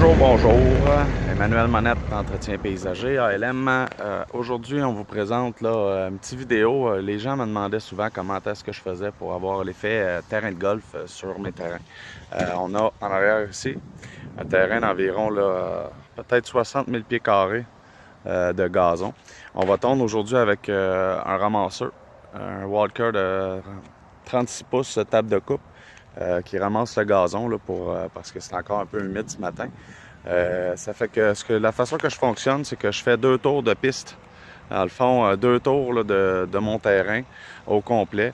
Bonjour, bonjour. Emmanuel Monette, Entretien Paysager, ALM. Aujourd'hui, on vous présente là, une petite vidéo. Les gens me demandaient souvent comment est-ce que je faisais pour avoir l'effet terrain de golf sur mes terrains. On a en arrière ici un terrain d'environ peut-être 60 000 pieds carrés de gazon. On va tondre aujourd'hui avec un ramasseur, un Walker de 36 pouces table de coupe. Qui ramasse le gazon là, parce que c'est encore un peu humide ce matin. Ça fait que la façon que je fonctionne, c'est que je fais 2 tours de piste. Dans le fond, 2 tours là, de mon terrain au complet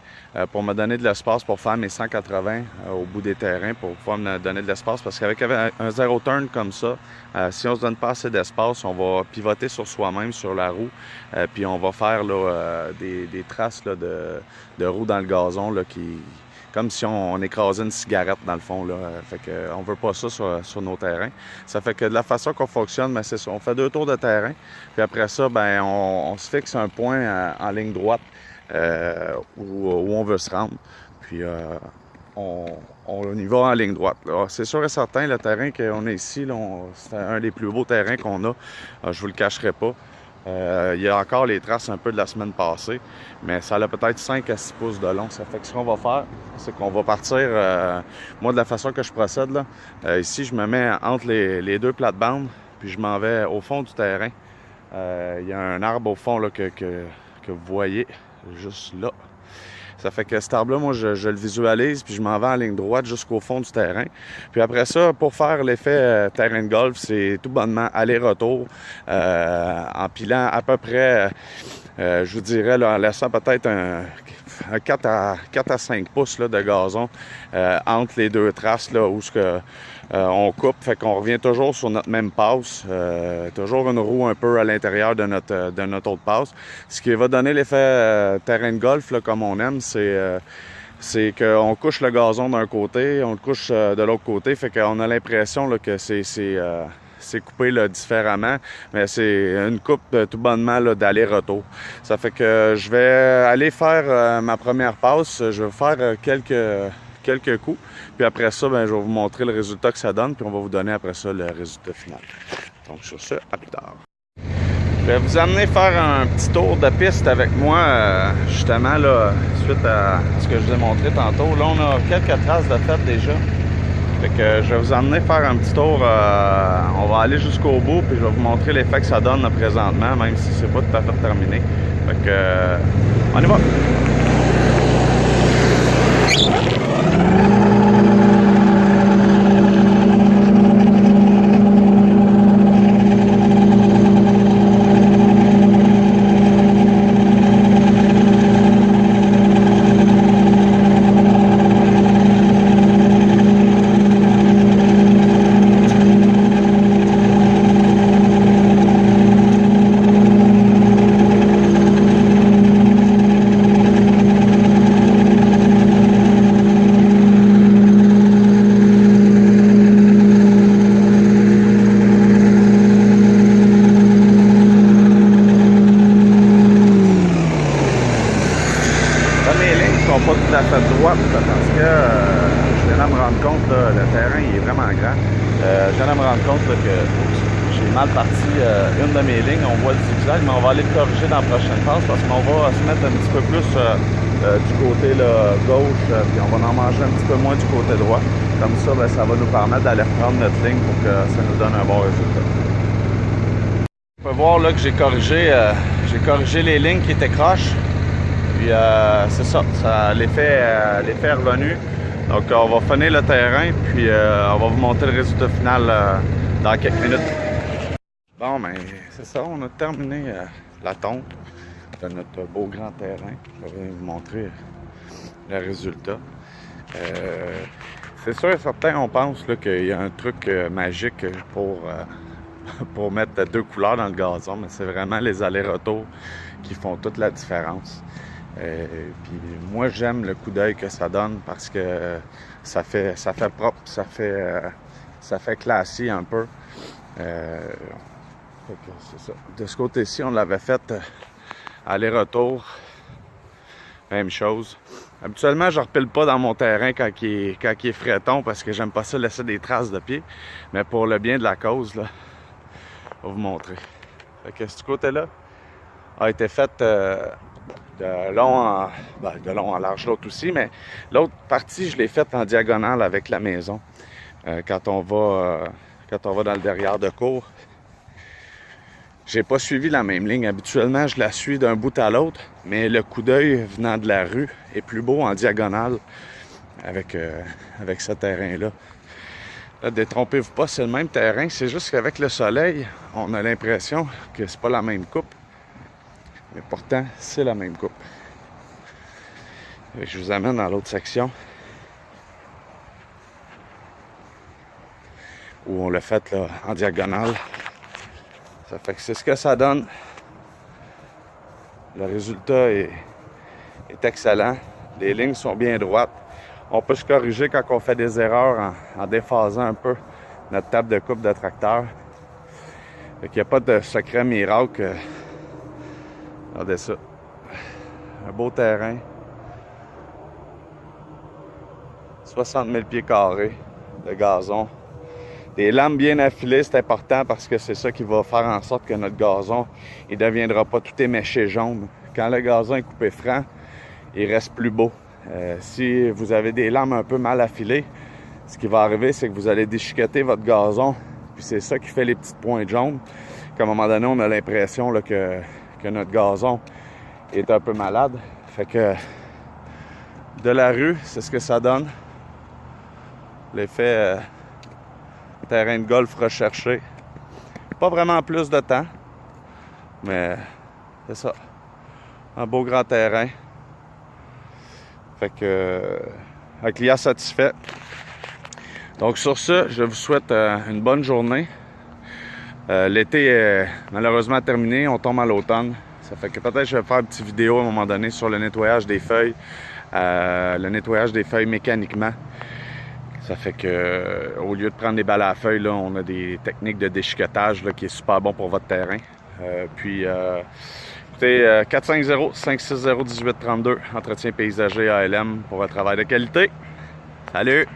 pour me donner de l'espace pour faire mes 180 au bout des terrains pour pouvoir me donner de l'espace. Parce qu'avec un zéro turn comme ça, si on se donne pas assez d'espace, on va pivoter sur soi-même, sur la roue, puis on va faire là, des traces là, de roue dans le gazon là, comme si on écrasait une cigarette dans le fond. Là. Fait que, on veut pas ça sur nos terrains. Ça fait que de la façon qu'on fonctionne, ben, c'est ça. On fait 2 tours de terrain. Puis après ça, ben, on se fixe un point en ligne droite où on veut se rendre. Puis on y va en ligne droite. C'est sûr et certain, le terrain qu'on a ici, c'est un des plus beaux terrains qu'on a. Je vous le cacherai pas. Il y a encore les traces un peu de la semaine passée, mais ça a peut-être 5 à 6 pouces de long. Ça fait que ce qu'on va faire, c'est qu'on va partir, moi de la façon que je procède, là, ici je me mets entre les 2 plates-bandes, puis je m'en vais au fond du terrain. Il y a un arbre au fond là, que vous voyez, juste là. Ça fait que cet arbre-là, moi, je le visualise, puis je m'en vais en ligne droite jusqu'au fond du terrain. Puis après ça, pour faire l'effet terrain de golf, c'est tout bonnement aller-retour, en pilant à peu près, je vous dirais, là, en laissant peut-être un 4 à 5 pouces là, de gazon entre les 2 traces, là, où on coupe, fait qu'on revient toujours sur notre même passe, toujours une roue un peu à l'intérieur de notre autre passe. Ce qui va donner l'effet terrain de golf, là, comme on aime, c'est qu'on couche le gazon d'un côté, on le couche de l'autre côté, fait qu'on a l'impression là, que c'est coupé là, différemment, mais c'est une coupe tout bonnement là, d'aller-retour. Ça fait que je vais aller faire ma première passe, je vais faire quelques coups. Puis après ça, ben, je vais vous montrer le résultat que ça donne, puis on va vous donner après ça le résultat final. Donc sur ce, à plus tard. Je vais vous amener faire un petit tour de piste avec moi, justement, là, suite à ce que je vous ai montré tantôt. Là, on a quelques traces de fête déjà. Fait que je vais vous emmener faire un petit tour. On va aller jusqu'au bout, puis je vais vous montrer l'effet que ça donne là, présentement, même si c'est pas tout à fait terminé. Fait que, on y va! Pas tout à fait droite parce que je viens de me rendre compte, là, le terrain il est vraiment grand. Je viens de me rendre compte là, que j'ai mal parti une de mes lignes. On voit le zigzag, mais on va aller le corriger dans la prochaine phase parce qu'on va se mettre un petit peu plus du côté là, gauche, puis on va en manger un petit peu moins du côté droit. Comme ça, ben, ça va nous permettre d'aller reprendre notre ligne pour que ça nous donne un bon résultat. On peut voir là, que j'ai corrigé les lignes qui étaient croches. Puis c'est ça, l'effet est revenu. Donc on va finir le terrain, puis on va vous montrer le résultat final dans quelques minutes. Bon, ben c'est ça, on a terminé la tonte de notre beau grand terrain. Je vais vous montrer le résultat. C'est sûr et certain, on pense qu'il y a un truc magique pour mettre 2 couleurs dans le gazon, mais c'est vraiment les allers-retours qui font toute la différence. Puis moi j'aime le coup d'œil que ça donne parce que ça fait propre, ça fait classique un peu. C'est ça. De ce côté-ci, on l'avait fait aller-retour, même chose. Habituellement, je ne repile pas dans mon terrain quand il est fréton parce que j'aime pas ça laisser des traces de pied. Mais pour le bien de la cause, là, je vais vous montrer. Fait que ce côté-là a été fait de long en large, l'autre aussi, mais l'autre partie, je l'ai faite en diagonale avec la maison. Quand on va dans le derrière de cour, j'ai pas suivi la même ligne. Habituellement, je la suis d'un bout à l'autre, mais le coup d'œil venant de la rue est plus beau en diagonale avec ce terrain-là. Là, détrompez-vous pas, c'est le même terrain, c'est juste qu'avec le soleil, on a l'impression que c'est pas la même coupe. Mais pourtant, c'est la même coupe. Je vous amène dans l'autre section où on l'a fait là, en diagonale. Ça fait que c'est ce que ça donne. Le résultat est excellent. Les lignes sont bien droites. On peut se corriger quand on fait des erreurs en déphasant un peu notre table de coupe de tracteur. Fait qu'il n'y a pas de secret miracle. Regardez ça. Un beau terrain. 60 000 pieds carrés de gazon. Des lames bien affilées, c'est important parce que c'est ça qui va faire en sorte que notre gazon, il ne deviendra pas tout éméché jaune. Quand le gazon est coupé franc, il reste plus beau. Si vous avez des lames un peu mal affilées, ce qui va arriver, c'est que vous allez déchiqueter votre gazon. Puis c'est ça qui fait les petites pointes jaunes. Qu'à un moment donné, on a l'impression là, que notre gazon est un peu malade. Fait que de la rue, c'est ce que ça donne. L'effet terrain de golf recherché. Pas vraiment plus de temps, mais c'est ça. Un beau grand terrain. Fait que un client satisfait. Donc sur ce, je vous souhaite une bonne journée. L'été est malheureusement terminé, on tombe à l'automne. Ça fait que peut-être je vais faire une petite vidéo à un moment donné sur le nettoyage des feuilles. Le nettoyage des feuilles mécaniquement. Ça fait que au lieu de prendre des balles à feuilles, là, on a des techniques de déchiquetage là, qui est super bon pour votre terrain. Écoutez, 450-560-1832, entretien paysager ALM pour votre travail de qualité. Salut!